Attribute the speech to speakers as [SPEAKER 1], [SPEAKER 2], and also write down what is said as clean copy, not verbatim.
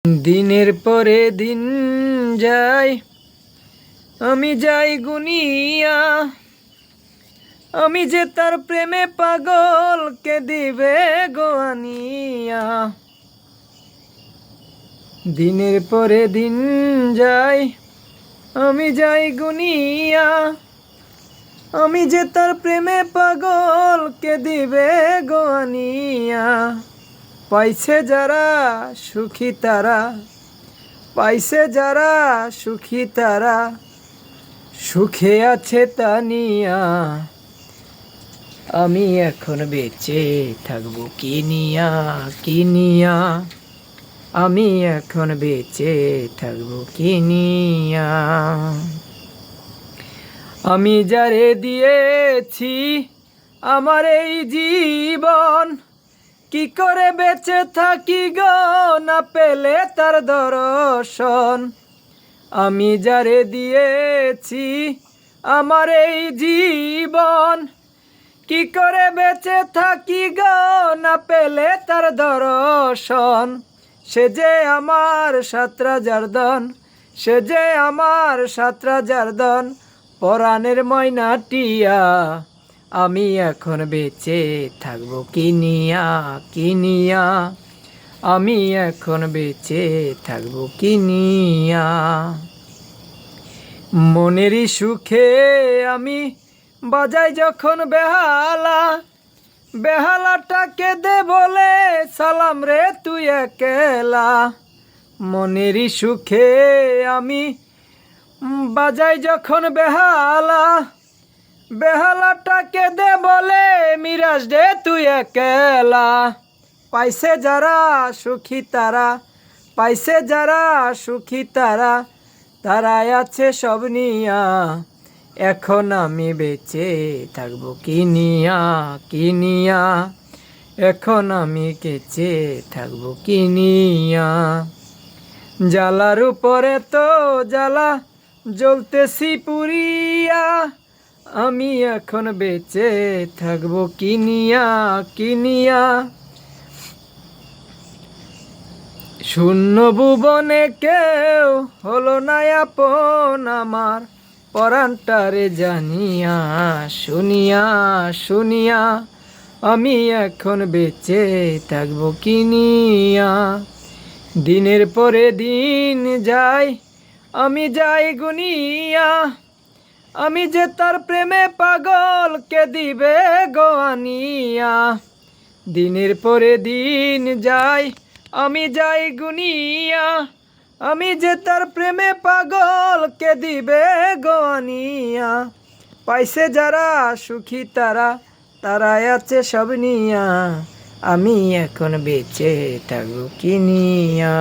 [SPEAKER 1] দিনের পরে দিন যায়, আমি যাই গুনিয়া। আমি যে তার প্রেমে পাগল, কে দিবে গো আনিয়া। দিনের পরে দিন যায়, আমি যাই গুনিয়া। আমি যে তার প্রেমে পাগল, কে দিবে গো আনিয়া। পাইছে যারা সুখী তারা, পাইছে যারা সুখী তারা, সুখে আছে তা নিয়া। আমি এখন বেঁচে থাকবো কি নিয়া, কি নিয়া। আমি এখন বেঁচে থাকবো কি নিয়া। আমি যারে দিয়েছি আমার এই জীবন, কি করে বেঁচে থাকি গো না পেলে তার দর্শন। আমি যারে দিয়েছি আমার এই জীবন, কি করে বেঁচে থাকি গো না পেলে তার দর্শন। সে যে আমার সাতরাজার ধন, সে যে আমার সাতরাজার ধন, পরাণের ময়না টিয়া। আমি এখন বেঁচে থাকবো কি নিয়া, কি নিয়া। আমি এখন বেঁচে থাকবো কি নিয়া। মনেরই সুখে আমি বাজাই যখন বেহালা, বেহালাটাকে দে বলে সালাম রে তুই একেলা। মনেরই সুখে আমি বাজাই যখন বেহালা, বেহালাটাকে দে বলে মিরাজ দে তুই একেলা। পাইছে যারা সুখী তারা, পাইছে যারা সুখী তারা, তারাই আছে সব নিয়া। এখন আমি বেঁচে থাকবো কি নিয়া, কি নিয়া। এখন আমি বেঁচে থাকবো কি নিয়া। জ্বালার উপরে তো জ্বালা, জ্বলতেছি পুরিয়া। আমি এখন বেঁচে থাকবো কি নিয়া, কি নিয়া। শূন্য ভুবনে কেউ হলো না আপন আমার, পরাণটারে জানিয়া শুনিয়া শুনিয়া। আমি এখন বেঁচে থাকবো কি নিয়া। দিনের পরে দিন যায়, আমি যাই গুনিয়া। আমি যে তার প্রেমে পাগল, কে দিবে গো আনিয়া। দিনের পরে দিন যায়, আমি যাই গুনিয়া। আমি যে তার প্রেমে পাগল, কে দিবে গো আনিয়া। পাইছে যারা সুখী তারা, তারাই আছে সব নিয়া। আমি এখন বেঁচে থাকবো কি নিয়া।